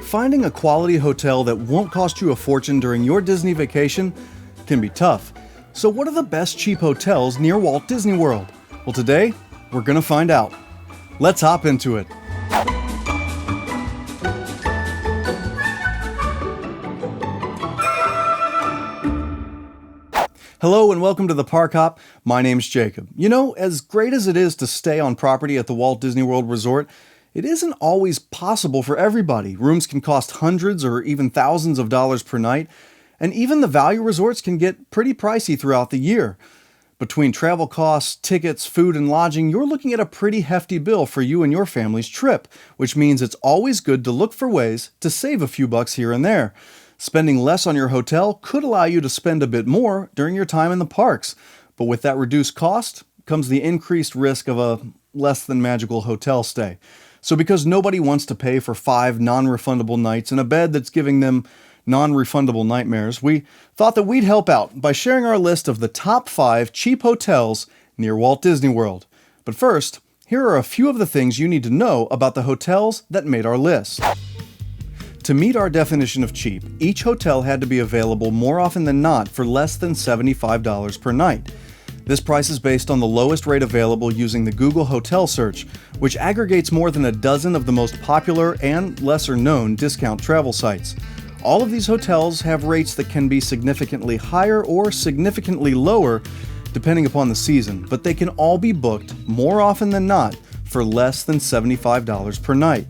finding a quality hotel that won't cost you a fortune during your Disney vacation can be tough. So what are the best cheap hotels near Walt Disney World? Well, today, we're gonna find out. Let's hop into it. Hello and welcome to the Park Hop. My name's Jacob. You know, as great as it is to stay on property at the Walt Disney World Resort, it isn't always possible for everybody. Rooms can cost hundreds or even thousands of dollars per night, and even the value resorts can get pretty pricey throughout the year. Between travel costs, tickets, food, and lodging, you're looking at a pretty hefty bill for you and your family's trip, which means it's always good to look for ways to save a few bucks here and there. Spending less on your hotel could allow you to spend a bit more during your time in the parks, but with that reduced cost comes the increased risk of a less than magical hotel stay. So because nobody wants to pay for 5 non-refundable nights in a bed that's giving them non-refundable nightmares, we thought that we'd help out by sharing our list of the top 5 cheap hotels near Walt Disney World. But first, here are a few of the things you need to know about the hotels that made our list. To meet our definition of cheap, each hotel had to be available more often than not for less than $75 per night. This price is based on the lowest rate available using the Google Hotel Search, which aggregates more than a dozen of the most popular and lesser-known discount travel sites. All of these hotels have rates that can be significantly higher or significantly lower depending upon the season, but they can all be booked more often than not for less than $75 per night.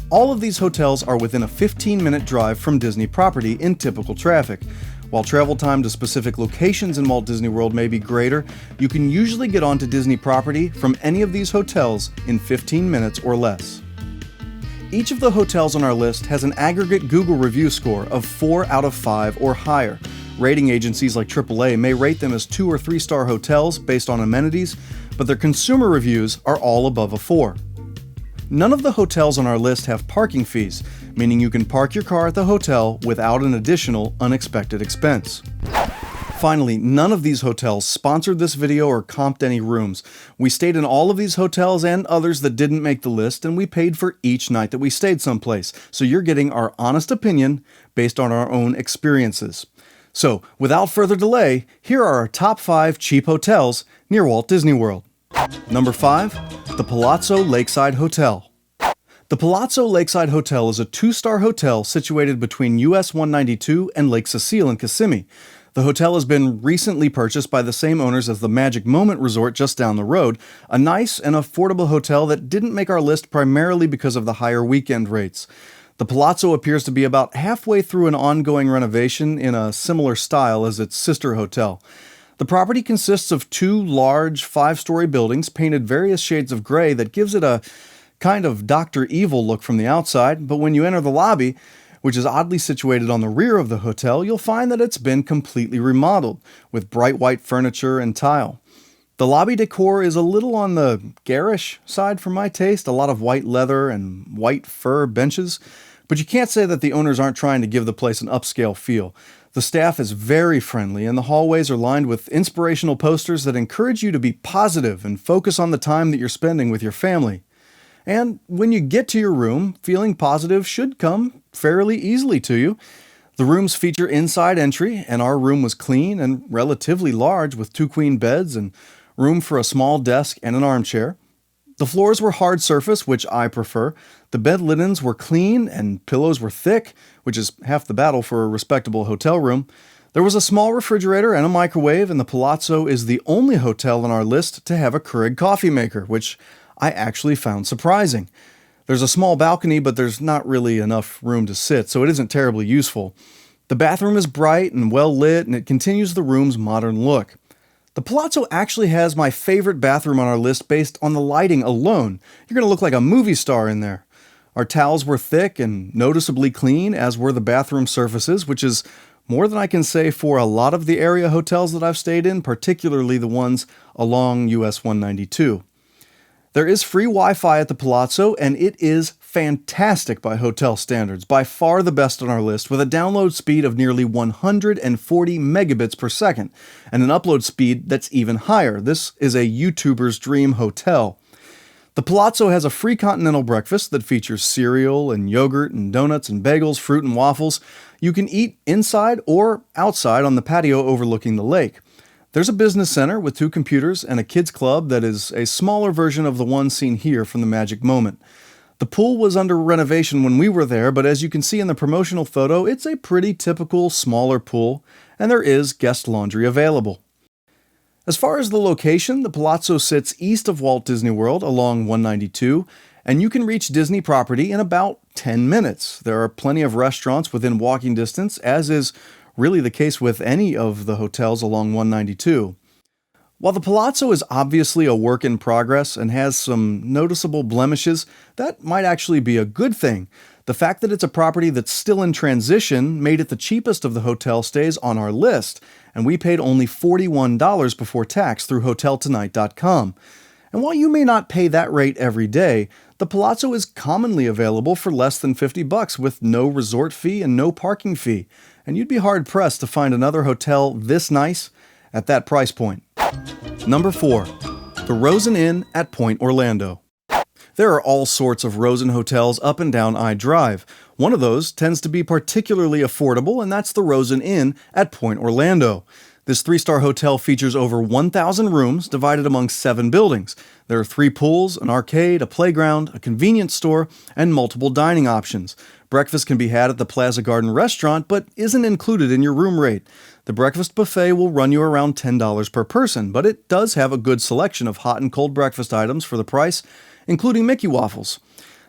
All of these hotels are within a 15-minute drive from Disney property in typical traffic. While travel time to specific locations in Walt Disney World may be greater, you can usually get onto Disney property from any of these hotels in 15 minutes or less. Each of the hotels on our list has an aggregate Google review score of 4 out of 5 or higher. Rating agencies like AAA may rate them as 2 or 3 star hotels based on amenities, but their consumer reviews are all above a 4. None of the hotels on our list have parking fees, meaning you can park your car at the hotel without an additional unexpected expense. Finally, none of these hotels sponsored this video or comped any rooms. We stayed in all of these hotels and others that didn't make the list, and we paid for each night that we stayed someplace. So you're getting our honest opinion based on our own experiences. So, without further delay, here are our top 5 cheap hotels near Walt Disney World. Number 5, the Palazzo Lakeside Hotel. The Palazzo Lakeside Hotel is a 2-star hotel situated between US 192 and Lake Cecile in Kissimmee. The hotel has been recently purchased by the same owners as the Magic Moment Resort just down the road, a nice and affordable hotel that didn't make our list primarily because of the higher weekend rates. The Palazzo appears to be about halfway through an ongoing renovation in a similar style as its sister hotel. The property consists of 2 large 5-story buildings painted various shades of gray that gives it a kind of Dr. Evil look from the outside, but when you enter the lobby, which is oddly situated on the rear of the hotel, you'll find that it's been completely remodeled, with bright white furniture and tile. The lobby decor is a little on the garish side for my taste, a lot of white leather and white fur benches, but you can't say that the owners aren't trying to give the place an upscale feel. The staff is very friendly, and the hallways are lined with inspirational posters that encourage you to be positive and focus on the time that you're spending with your family. And when you get to your room, feeling positive should come fairly easily to you. The rooms feature inside entry, and our room was clean and relatively large with 2 queen beds and room for a small desk and an armchair. The floors were hard surface, which I prefer. The bed linens were clean and pillows were thick, which is half the battle for a respectable hotel room. There was a small refrigerator and a microwave, and the Palazzo is the only hotel on our list to have a Keurig coffee maker, which I actually found surprising. There's a small balcony, but there's not really enough room to sit, so it isn't terribly useful. The bathroom is bright and well lit, and it continues the room's modern look. The Palazzo actually has my favorite bathroom on our list based on the lighting alone. You're going to look like a movie star in there. Our towels were thick and noticeably clean, as were the bathroom surfaces, which is more than I can say for a lot of the area hotels that I've stayed in, particularly the ones along US 192. There is free Wi-Fi at the Palazzo, and it is fantastic by hotel standards, by far the best on our list, with a download speed of nearly 140 megabits per second, and an upload speed that's even higher. This is a YouTuber's dream hotel. The Palazzo has a free continental breakfast that features cereal and yogurt and donuts and bagels, fruit and waffles. You can eat inside or outside on the patio overlooking the lake. There's a business center with 2 computers and a kids club that is a smaller version of the one seen here from the Magic Moment. The pool was under renovation when we were there, but as you can see in the promotional photo, it's a pretty typical smaller pool, and there is guest laundry available. As far as the location, the Palazzo sits east of Walt Disney World along 192, and you can reach Disney property in about 10 minutes. There are plenty of restaurants within walking distance, as is really the case with any of the hotels along 192. While the Palazzo is obviously a work in progress and has some noticeable blemishes, that might actually be a good thing. The fact that it's a property that's still in transition made it the cheapest of the hotel stays on our list, and we paid only $41 before tax through HotelTonight.com. And while you may not pay that rate every day, the Palazzo is commonly available for less than $50 with no resort fee and no parking fee, and you'd be hard-pressed to find another hotel this nice at that price point. Number 4. The Rosen Inn at Point Orlando. There are all sorts of Rosen hotels up and down I Drive. One of those tends to be particularly affordable, and that's the Rosen Inn at Point Orlando. This 3-star hotel features over 1,000 rooms divided among 7 buildings. There are 3 pools, an arcade, a playground, a convenience store, and multiple dining options. Breakfast can be had at the Plaza Garden restaurant, but isn't included in your room rate. The breakfast buffet will run you around $10 per person, but it does have a good selection of hot and cold breakfast items for the price, including Mickey waffles.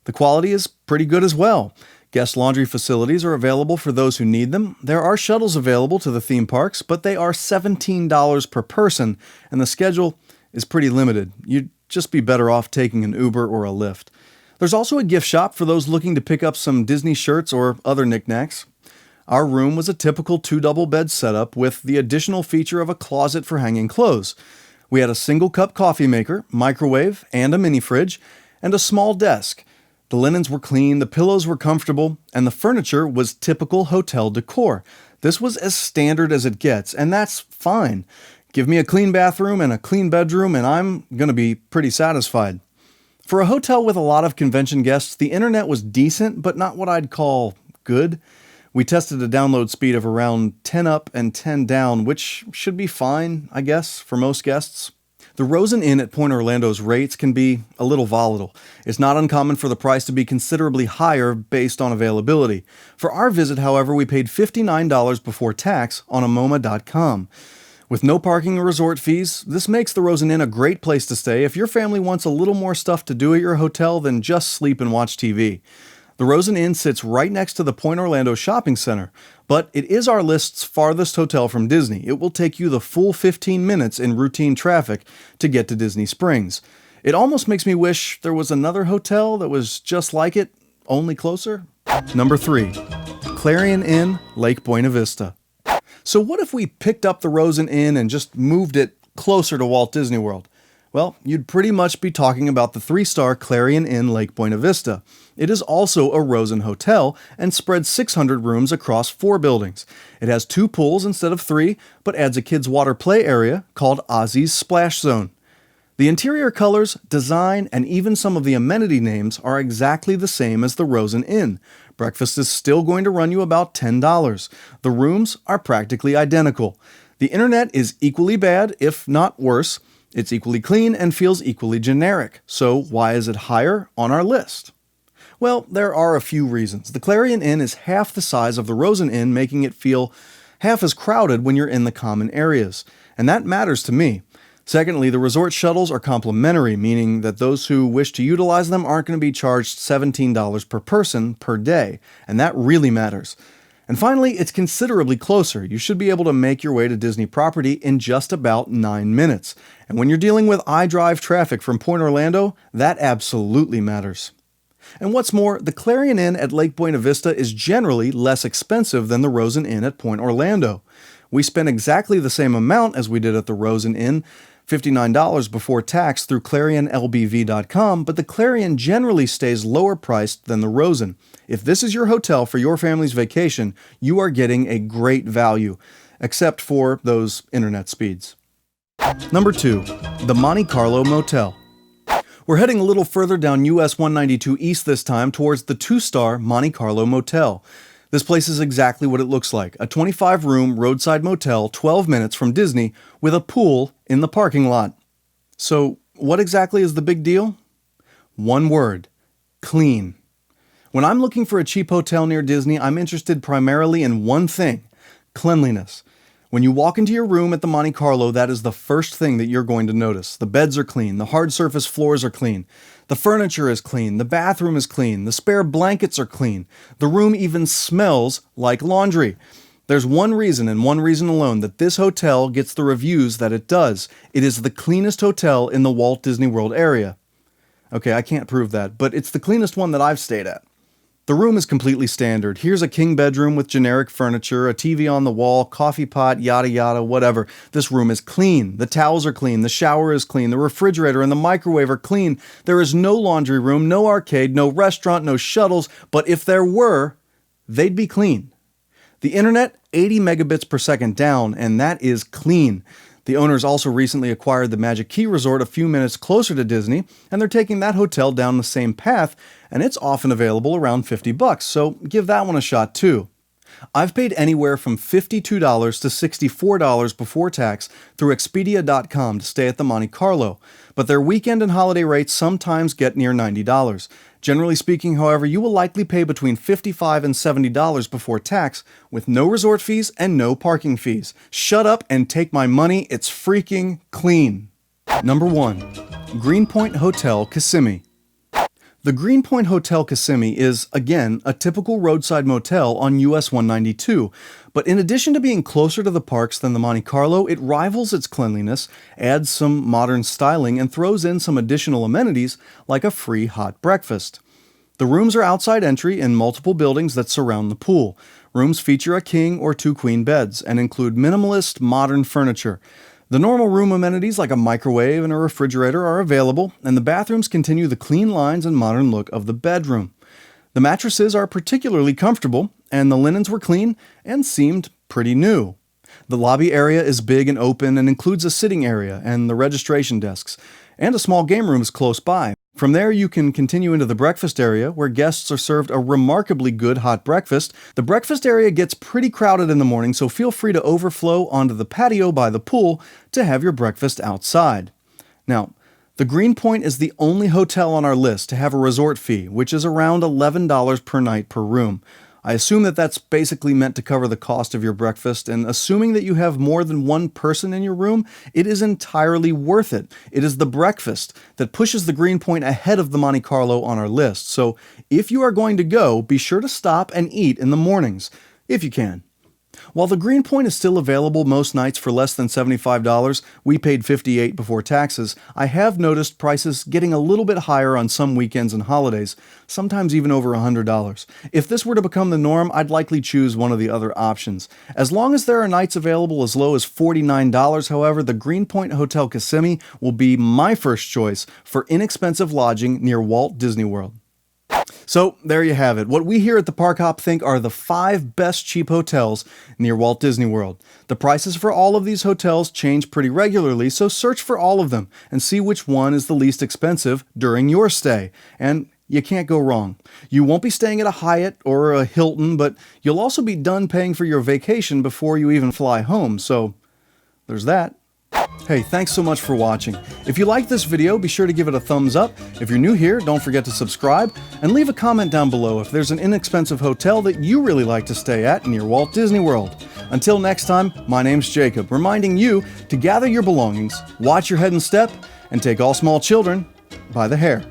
The quality is pretty good as well. Guest laundry facilities are available for those who need them. There are shuttles available to the theme parks, but they are $17 per person, and the schedule is pretty limited. You'd just be better off taking an Uber or a Lyft. There's also a gift shop for those looking to pick up some Disney shirts or other knickknacks. Our room was a typical 2 double bed setup with the additional feature of a closet for hanging clothes. We had a single cup coffee maker, microwave, and a mini fridge, and a small desk. The linens were clean, the pillows were comfortable, and the furniture was typical hotel decor. This was as standard as it gets, and that's fine. Give me a clean bathroom and a clean bedroom, and I'm going to be pretty satisfied. For a hotel with a lot of convention guests, the internet was decent, but not what I'd call good. We tested a download speed of around 10 up and 10 down, which should be fine, I guess, for most guests. The Rosen Inn at Point Orlando's rates can be a little volatile. It's not uncommon for the price to be considerably higher based on availability. For our visit, however, we paid $59 before tax on amoma.com. With no parking or resort fees, this makes the Rosen Inn a great place to stay if your family wants a little more stuff to do at your hotel than just sleep and watch TV. The Rosen Inn sits right next to the Point Orlando Shopping Center, but it is our list's farthest hotel from Disney. It will take you the full 15 minutes in routine traffic to get to Disney Springs. It almost makes me wish there was another hotel that was just like it, only closer. Number 3. Clarion Inn, Lake Buena Vista. So what if we picked up the Rosen Inn and just moved it closer to Walt Disney World? Well, you'd pretty much be talking about the 3-star Clarion Inn Lake Buena Vista. It is also a Rosen hotel and spreads 600 rooms across 4 buildings. It has 2 pools instead of 3, but adds a kids' water play area called Ozzy's Splash Zone. The interior colors, design, and even some of the amenity names are exactly the same as the Rosen Inn. Breakfast is still going to run you about $10. The rooms are practically identical. The internet is equally bad, if not worse. It's equally clean and feels equally generic. So why is it higher on our list? Well, there are a few reasons. The Clarion Inn is half the size of the Rosen Inn, making it feel half as crowded when you're in the common areas. And that matters to me. Secondly, the resort shuttles are complimentary, meaning that those who wish to utilize them aren't going to be charged $17 per person per day. And that really matters. And finally, it's considerably closer. You should be able to make your way to Disney property in just about 9 minutes. And when you're dealing with iDrive traffic from Point Orlando, that absolutely matters. And what's more, the Clarion Inn at Lake Buena Vista is generally less expensive than the Rosen Inn at Point Orlando. We spent exactly the same amount as we did at the Rosen Inn, $59 before tax through ClarionLBV.com, but the Clarion generally stays lower priced than the Rosen. If this is your hotel for your family's vacation, you are getting a great value, except for those internet speeds. Number 2, the Monte Carlo Motel. We're heading a little further down US 192 East this time towards the 2-star Monte Carlo Motel. This place is exactly what it looks like, a 25-room roadside motel 12 minutes from Disney with a pool in the parking lot. So, what exactly is the big deal? One word: clean. When I'm looking for a cheap hotel near Disney, I'm interested primarily in one thing: cleanliness. When you walk into your room at the Monte Carlo, that is the first thing that you're going to notice. The beds are clean, the hard surface floors are clean, the furniture is clean, the bathroom is clean, the spare blankets are clean, the room even smells like laundry. There's one reason and one reason alone that this hotel gets the reviews that it does. It is the cleanest hotel in the Walt Disney World area. Okay, I can't prove that, but it's the cleanest one that I've stayed at. The room is completely standard. Here's a king bedroom with generic furniture, a TV on the wall, coffee pot, yada yada, whatever. This room is clean. The towels are clean. The shower is clean. The refrigerator and the microwave are clean. There is no laundry room, no arcade, no restaurant, no shuttles, but if there were, they'd be clean. The internet, 80 megabits per second down, and that is clean. The owners also recently acquired the Magic Key Resort a few minutes closer to Disney, and they're taking that hotel down the same path, and it's often available around $50, so give that one a shot too. I've paid anywhere from $52 to $64 before tax through Expedia.com to stay at the Monte Carlo, but their weekend and holiday rates sometimes get near $90. Generally speaking, however, you will likely pay between $55 and $70 before tax, with no resort fees and no parking fees. Shut up and take my money, it's freaking clean. Number 1. Greenpoint Hotel Kissimmee. The Greenpoint Hotel Kissimmee is, again, a typical roadside motel on US 192, but in addition to being closer to the parks than the Monte Carlo, it rivals its cleanliness, adds some modern styling, and throws in some additional amenities like a free hot breakfast. The rooms are outside entry in multiple buildings that surround the pool. Rooms feature a king or 2 queen beds and include minimalist, modern furniture. The normal room amenities like a microwave and a refrigerator are available, and the bathrooms continue the clean lines and modern look of the bedroom. The mattresses are particularly comfortable, and the linens were clean and seemed pretty new. The lobby area is big and open and includes a sitting area and the registration desks, and a small game room is close by. From there, you can continue into the breakfast area, where guests are served a remarkably good hot breakfast. The breakfast area gets pretty crowded in the morning, so feel free to overflow onto the patio by the pool to have your breakfast outside. Now, the Greenpoint is the only hotel on our list to have a resort fee, which is around $11 per night per room. I assume that that's basically meant to cover the cost of your breakfast, and assuming that you have more than one person in your room, it is entirely worth it. It is the breakfast that pushes the Greenpoint ahead of the Monte Carlo on our list, so if you are going to go, be sure to stop and eat in the mornings, if you can. While the Greenpoint is still available most nights for less than $75, we paid $58 before taxes, I have noticed prices getting a little bit higher on some weekends and holidays, sometimes even over $100. If this were to become the norm, I'd likely choose one of the other options. As long as there are nights available as low as $49, however, the Greenpoint Hotel Kissimmee will be my first choice for inexpensive lodging near Walt Disney World. So, there you have it. What we here at the Park Hop think are the 5 best cheap hotels near Walt Disney World. The prices for all of these hotels change pretty regularly, so search for all of them and see which one is the least expensive during your stay. And you can't go wrong. You won't be staying at a Hyatt or a Hilton, but you'll also be done paying for your vacation before you even fly home, so there's that. Hey, thanks so much for watching. If you liked this video, be sure to give it a thumbs up. If you're new here, don't forget to subscribe, and leave a comment down below if there's an inexpensive hotel that you really like to stay at near Walt Disney World. Until next time, my name's Jacob, reminding you to gather your belongings, watch your head and step, and take all small children by the hand.